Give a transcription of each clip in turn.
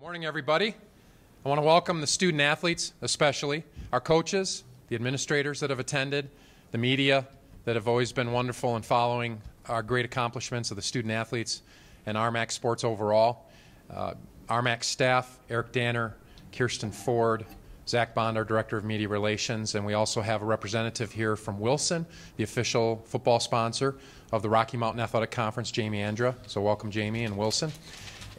Morning, everybody. I want to welcome the student athletes, especially our coaches, the administrators that have attended, the media that have always been wonderful in following our great accomplishments of the student athletes and RMAC sports overall. RMAC staff, Eric Danner, Kirsten Ford, Zach Bond, our Director of Media Relations, and we also have a representative here from Wilson, the official football sponsor of the Rocky Mountain Athletic Conference, Jamie Andra. So welcome, Jamie and Wilson.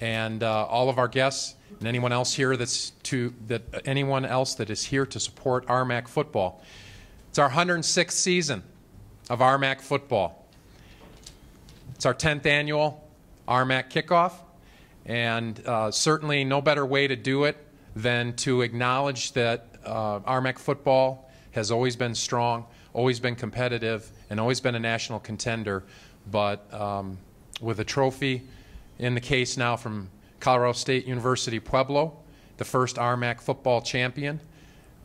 And all of our guests and anyone else here that is here to support RMAC football. It's our 106th season of RMAC football. It's our 10th annual RMAC kickoff, and certainly no better way to do it than to acknowledge that RMAC football has always been strong, always been competitive, and always been a national contender. But with a trophy in the case now from Colorado State University Pueblo, the first RMAC football champion,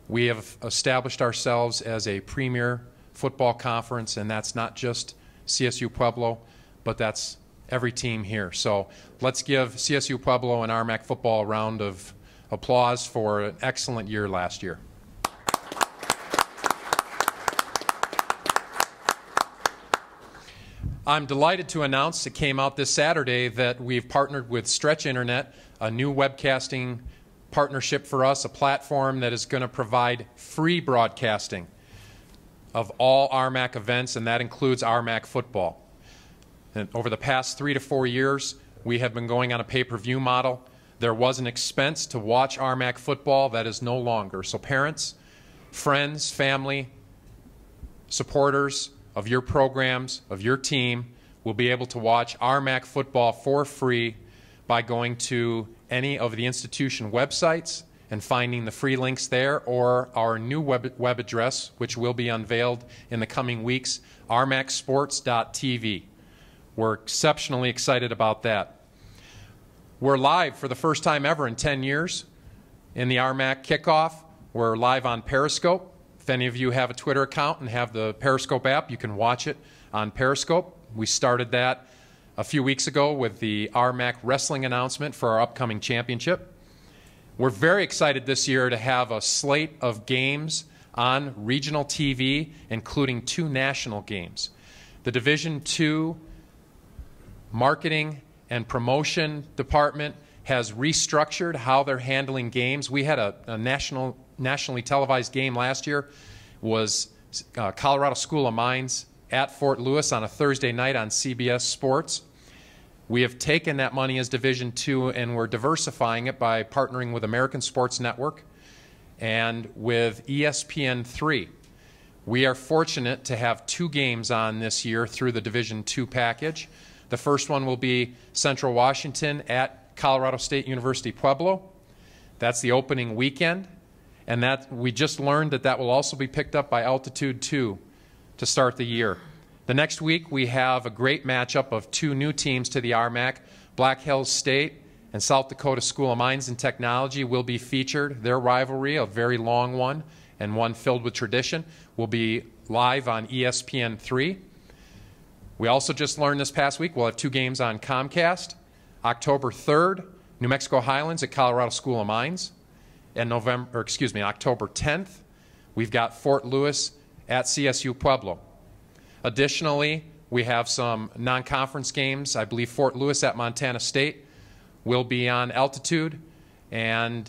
we have established ourselves as a premier football conference, and that's not just CSU Pueblo, but that's every team here. So let's give CSU Pueblo and RMAC football a round of applause for an excellent year last year. I'm delighted to announce, it came out this Saturday, that we've partnered with Stretch Internet, a new webcasting partnership for us, a platform that is going to provide free broadcasting of all RMAC events, and that includes RMAC football. And over the past 3 to 4 years, we have been going on a pay-per-view model. There was an expense to watch RMAC football. That is no longer. So parents, friends, family, supporters of your programs, of your team, will be able to watch RMAC football for free by going to any of the institution websites and finding the free links there, or our new web address, which will be unveiled in the coming weeks, rmacsports.tv. We're exceptionally excited about that. We're live for the first time ever in 10 years in the RMAC kickoff. We're live on Periscope. If any of you have a Twitter account and have the Periscope app, you can watch it on Periscope. We started that a few weeks ago with the RMAC wrestling announcement for our upcoming championship. We're very excited this year to have a slate of games on regional TV, including 2 national games. The Division II marketing and promotion department has restructured how they're handling games. We had a nationally televised game last year. It was Colorado School of Mines at Fort Lewis on a Thursday night on CBS Sports. We have taken that money as Division II and we're diversifying it by partnering with American Sports Network and with ESPN3. We are fortunate to have 2 games on this year through the Division II package. The first one will be Central Washington at Colorado State University Pueblo. That's the opening weekend. And that we just learned that will also be picked up by Altitude 2 to start the year. The next week we have a great matchup of 2 new teams to the RMAC. Black Hills State and South Dakota School of Mines and Technology will be featured. Their rivalry, a very long one and one filled with tradition, will be live on ESPN3. We also just learned this past week we'll have 2 games on Comcast. October 3rd, New Mexico Highlands at Colorado School of Mines. And October 10th, we've got Fort Lewis at CSU Pueblo. Additionally, we have some non-conference games. I believe Fort Lewis at Montana State will be on Altitude, and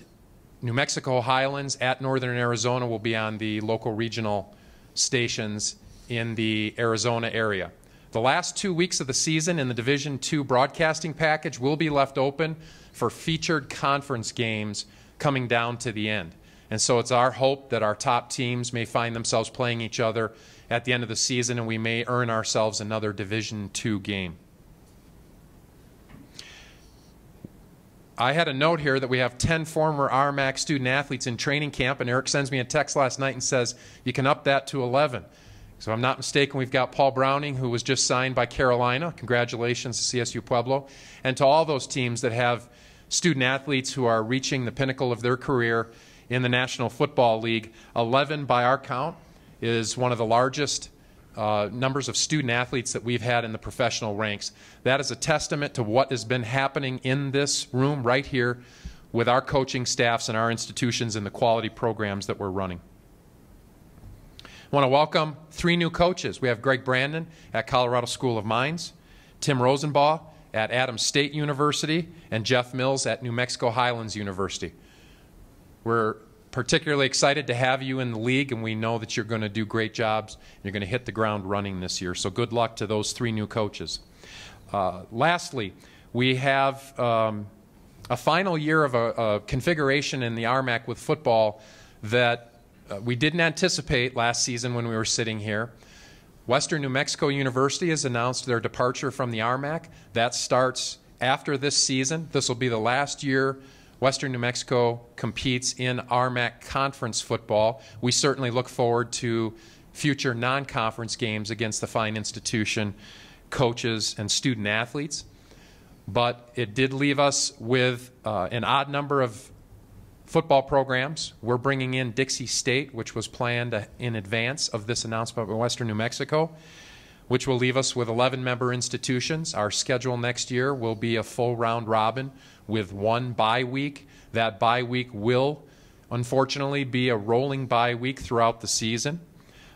New Mexico Highlands at Northern Arizona will be on the local regional stations in the Arizona area. The last 2 weeks of the season in the Division II broadcasting package will be left open for featured conference games coming down to the end. And so it's our hope that our top teams may find themselves playing each other at the end of the season, and we may earn ourselves another Division II game. I had a note here that we have 10 former RMAC student athletes in training camp, and Eric sends me a text last night and says, you can up that to 11. So if I'm not mistaken, we've got Paul Browning, who was just signed by Carolina. Congratulations to CSU Pueblo. And to all those teams that have student athletes who are reaching the pinnacle of their career in the National Football League. 11 by our count is one of the largest numbers of student athletes that we've had in the professional ranks. That is a testament to what has been happening in this room right here with our coaching staffs and our institutions and the quality programs that we're running. I want to welcome 3 new coaches. We have Greg Brandon at Colorado School of Mines, Tim Rosenbaugh at Adams State University, and Jeff Mills at New Mexico Highlands University. We're particularly excited to have you in the league, and we know that you're going to do great jobs. You're going to hit the ground running this year, so good luck to those 3 new coaches. Lastly, we have a final year of a configuration in the RMAC with football that we didn't anticipate last season when we were sitting here. Western New Mexico University has announced their departure from the RMAC. That starts after this season. This will be the last year Western New Mexico competes in RMAC conference football. We certainly look forward to future non-conference games against the fine institution, coaches, and student athletes. But it did leave us with an odd number of football programs. We're bringing in Dixie State, which was planned in advance of this announcement by Western New Mexico, which will leave us with 11-member institutions. Our schedule next year will be a full round robin with 1 bye week. That bye week will, unfortunately, be a rolling bye week throughout the season.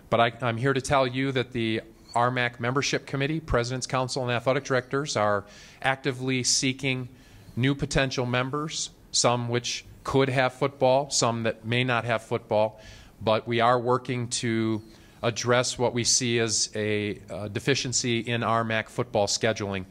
But I'm here to tell you that the RMAC Membership Committee, President's Council, and Athletic Directors are actively seeking new potential members, some which could have football, some that may not have football, but we are working to address what we see as a deficiency in RMAC football scheduling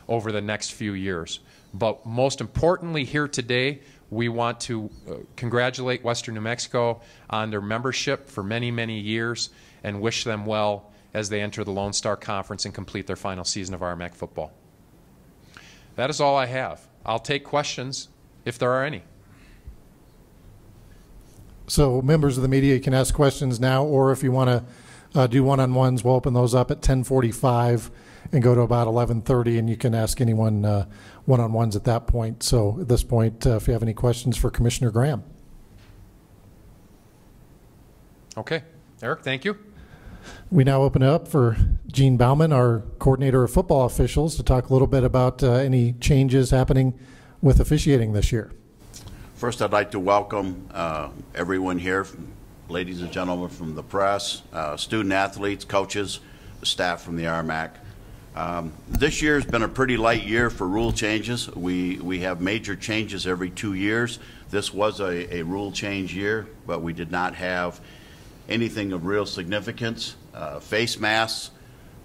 over the next few years. But most importantly here today, we want to congratulate Western New Mexico on their membership for many, many years and wish them well as they enter the Lone Star Conference and complete their final season of RMAC football. That is all I have. I'll take questions if there are any. So members of the media, you can ask questions now, or if you want to do one-on-ones, we'll open those up at 10:45 and go to about 11:30, and you can ask anyone one-on-ones at that point. So at this point, if you have any questions for Commissioner Graham. Okay. Eric, thank you. We now open it up for Gene Bouwmann, our coordinator of football officials, to talk a little bit about any changes happening with officiating this year. First, I'd like to welcome everyone here, ladies and gentlemen from the press, student athletes, coaches, the staff from the RMAC. This year has been a pretty light year for rule changes. We have major changes every 2 years. This was a rule change year, but we did not have anything of real significance. Face masks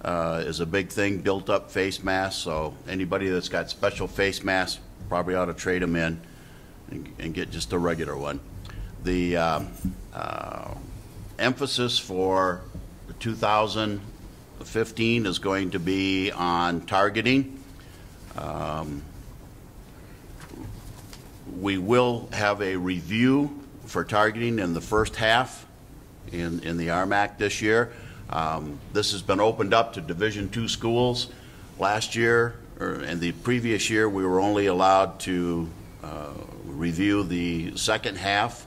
is a big thing, built-up face masks, so anybody that's got special face masks probably ought to trade them in and get just a regular one. The emphasis for the 2015 is going to be on targeting. We will have a review for targeting in the first half in the RMAC this year. This has been opened up to Division II schools. Last year, and the previous year, we were only allowed to review the second half,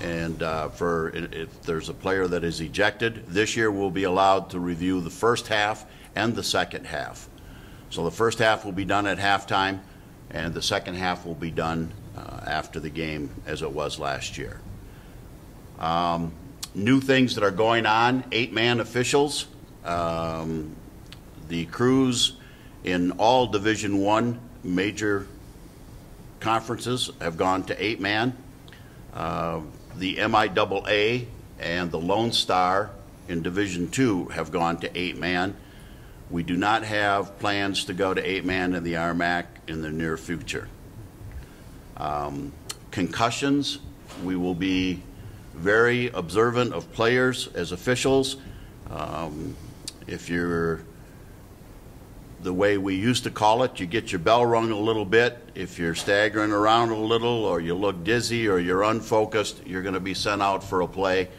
and if there's a player that is ejected. This year we'll be allowed to review the first half and the second half. So the first half will be done at halftime, and the second half will be done after the game, as it was last year. New things that are going on: 8-man officials. The crews in all Division I major conferences have gone to 8-man. The MIAA and the Lone Star in Division II have gone to 8-man. We do not have plans to go to 8-man in the RMAC in the near future. Concussions, we will be very observant of players as officials. If you're the way we used to call it, you get your bell rung a little bit. If you're staggering around a little, or you look dizzy, or you're unfocused, you're going to be sent out for a play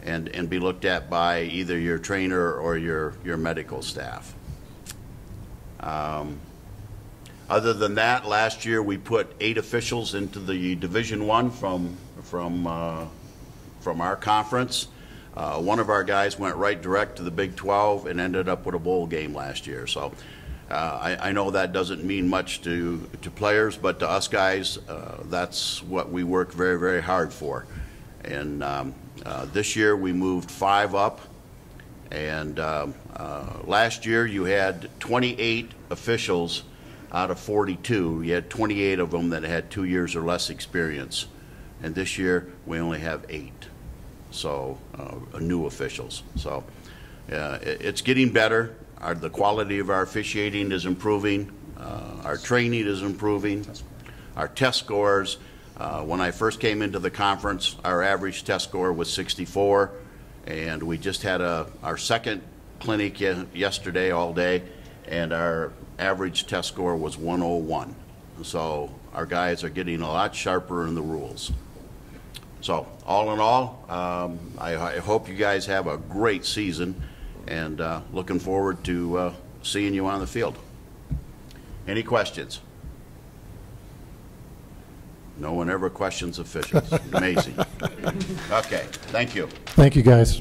and be looked at by either your trainer or your medical staff. Other than that, last year we put 8 officials into the Division I from our conference. One of our guys went right direct to the Big 12 and ended up with a bowl game last year. So I know that doesn't mean much to players, but to us guys, that's what we work very, very hard for. And this year we moved 5 up, and last year you had 28 officials out of 42. You had 28 of them that had 2 years or less experience, and this year we only have 8. So new officials. So it's getting better. The quality of our officiating is improving. Our training is improving. Our test scores. When I first came into the conference, our average test score was 64, and we just had our second clinic yesterday all day, and our average test score was 101. So our guys are getting a lot sharper in the rules. So all in all, I hope you guys have a great season, and looking forward to seeing you on the field. Any questions? No one ever questions officials. Amazing. Okay, thank you. Thank you, guys.